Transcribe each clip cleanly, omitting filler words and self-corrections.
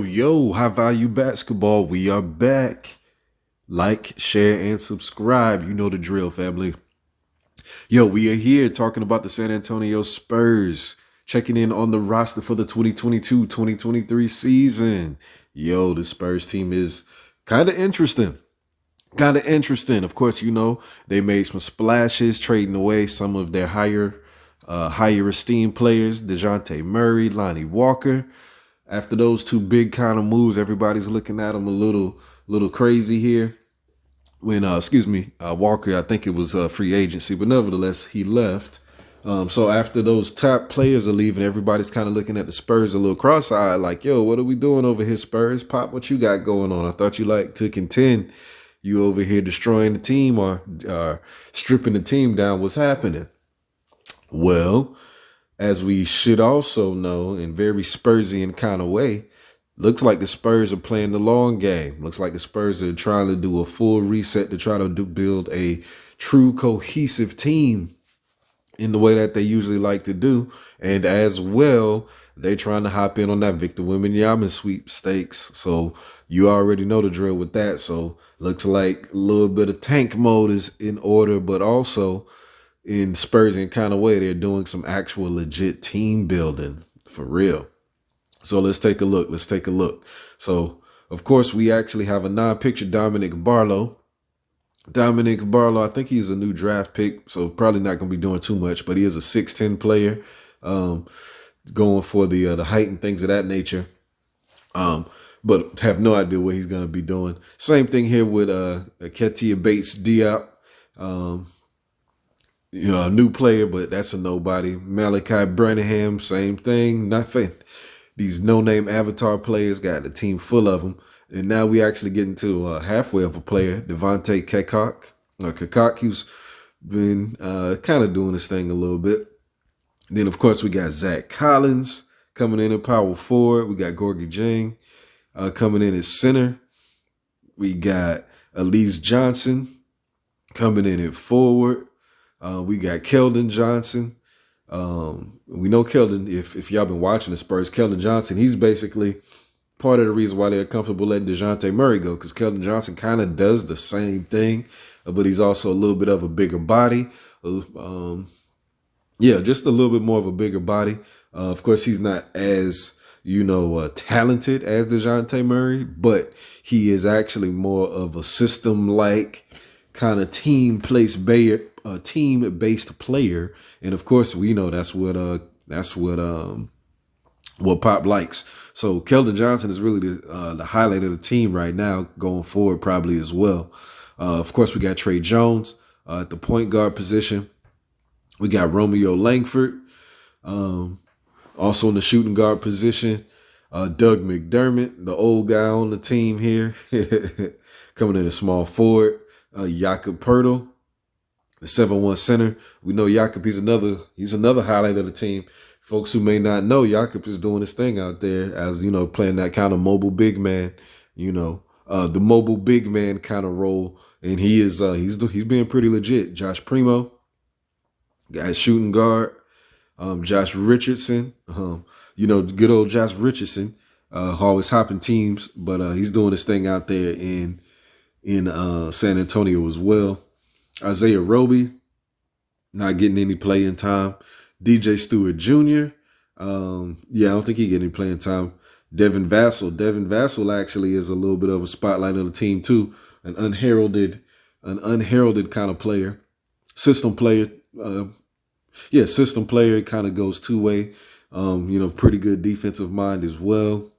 Yo, high value basketball. We are back. Like, share, and subscribe. You know the drill, family. Yo, we are here talking about the San Antonio Spurs, checking in on the roster for the 2022-2023 season. Yo, the Spurs team is kind of interesting. Of course, they made some splashes, trading away some of their higher esteemed players, DeJounte Murray, Lonnie Walker. After those two big kind of moves, everybody's looking at them a little crazy here. When, Walker, I think it was free agency, but nevertheless, he left. So after those top players are leaving, everybody's kind of looking at the Spurs a little cross-eyed, like, yo, what are we doing over here, Spurs? Pop, what you got going on? I thought you like to contend. You over here destroying the team or stripping the team down. What's happening? Well, as we should also know, in very Spursian kind of way, looks like the Spurs are playing the long game. Looks like the Spurs are trying to do a full reset to try to build a true cohesive team in the way that they usually like to do. And as well, they're trying to hop in on that Victor Wembanyama sweepstakes. So you already know the drill with that. So looks like a little bit of tank mode is in order, but also in Spursian kind of way, they're doing some actual legit team building for real. So let's take a look. So, of course, we actually have a non-picture Dominic Barlow. I think he's a new draft pick, so probably not going to be doing too much, but he is a 6'10" player, going for the height and things of that nature. But have no idea what he's going to be doing. Same thing here with Ketia Bates-Diop. A new player, but that's a nobody. Malachi Branham, same thing. Nothing. These no-name avatar players got a team full of them. And now we actually get into halfway of a player, Devontae Kakok, who's been kind of doing his thing a little bit. Then, of course, we got Zach Collins coming in at power forward. We got Gorgie Jang coming in as center. We got Elise Johnson coming in at forward. We got Keldon Johnson. We know Keldon, if y'all been watching the Spurs, Keldon Johnson, he's basically part of the reason why they're comfortable letting DeJounte Murray go, because Keldon Johnson kind of does the same thing, but he's also a little bit of a bigger body. Just a little bit more of a bigger body. Of course, he's not as, talented as DeJounte Murray, but he is actually more of a system-like kind of team-based player, and of course we know that's what Pop likes. So Keldon Johnson is really the highlight of the team right now, going forward probably as well. Of course, we got Trey Jones at the point guard position. We got Romeo Langford, also in the shooting guard position. Doug McDermott, the old guy on the team here, coming in a small forward. Jakob Poeltl, the 7-1 center. We know Jakob, he's another highlight of the team. Folks who may not know, Jakob is doing his thing out there as, playing that kind of mobile big man, the mobile big man kind of role. And he is, he's being pretty legit. Josh Primo, guy shooting guard. Josh Richardson, good old Josh Richardson, always hopping teams, but he's doing his thing out there in San Antonio as well. Isaiah Roby, not getting any playing time. DJ Stewart Jr., I don't think he get any playing time. Devin Vassell actually is a little bit of a spotlight of the team too. An unheralded kind of player. System player. System player, kind of goes two-way. Pretty good defensive mind as well.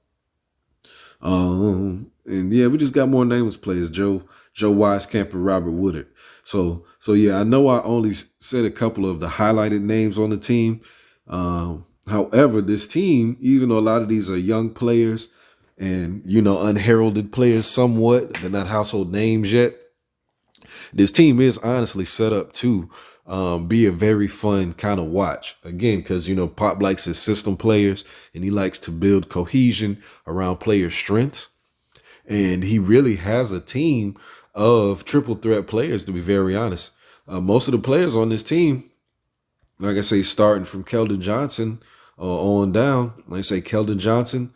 We just got more nameless players, Joe Wisekamp and Robert Woodard. So I know I only said a couple of the highlighted names on the team. However, this team, even though a lot of these are young players and, unheralded players somewhat, they're not household names yet, this team is honestly set up to be a very fun kind of watch. Again, because, Pop likes his system players and he likes to build cohesion around player strength. And he really has a team of triple threat players, to be very honest. Most of the players on this team, like I say, starting from Keldon Johnson on down, like I say, Keldon Johnson,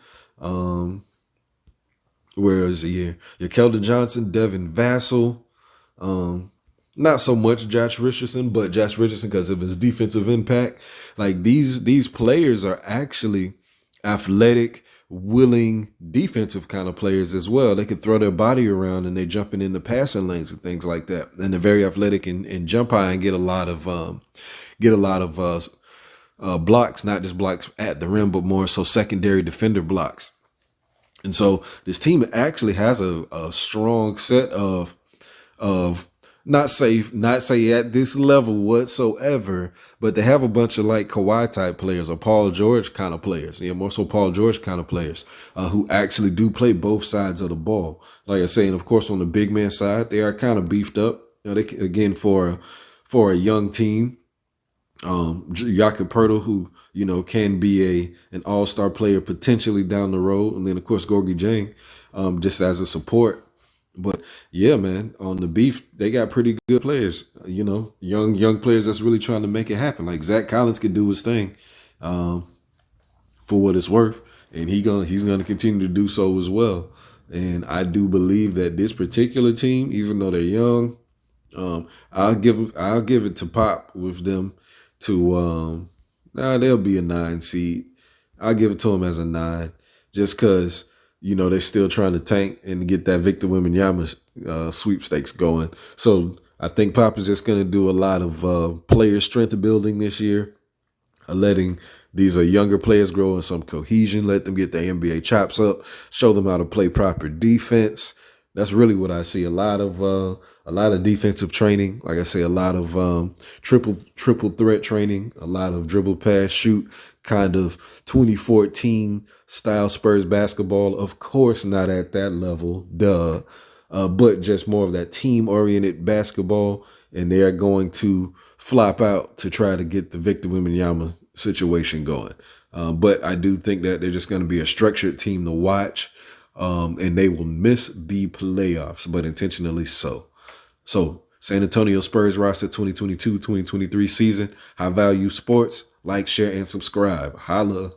Whereas your Keldon Johnson, Devin Vassell, not so much Josh Richardson, but Josh Richardson because of his defensive impact. Like these players are actually athletic, willing, defensive kind of players as well. They can throw their body around and they're jumping in the passing lanes and things like that. And they're very athletic and jump high and get a lot of blocks, not just blocks at the rim, but more so secondary defender blocks. And so this team actually has a strong set of not say at this level whatsoever, but they have a bunch of like Kawhi type players or Paul George kind of players. Yeah, more so Paul George kind of players who actually do play both sides of the ball. Like I say, and of course on the big man side, they are kind of beefed up. You know, they again for a young team. Jakob Pertl, who can be an all-star player potentially down the road, and then of course Gorgie Jang, just as a support. But yeah, man, on the beef, they got pretty good players. Young players that's really trying to make it happen. Like Zach Collins can do his thing, for what it's worth, and he's gonna continue to do so as well. And I do believe that this particular team, even though they're young, I'll give it to Pop with them to they'll be a 9 seed. I'll give it to them as a 9, just because they're still trying to tank and get that Victor Wembanyama sweepstakes going. So I think Pop is just going to do a lot of player strength building this year, letting these younger players grow in some cohesion, let them get their NBA chops up, show them how to play proper defense. That's really what I see. A lot of defensive training. Like I say, a lot of triple threat training, a lot of dribble, pass, shoot, kind of 2014 style Spurs basketball. Of course, not at that level, but just more of that team oriented basketball. And they are going to flop out to try to get the Victor Wembanyama situation going. But I do think that they're just going to be a structured team to watch. And they will miss the playoffs, but intentionally so. So, San Antonio Spurs roster 2022-2023 season. High value sports. Like, share, and subscribe. Holla.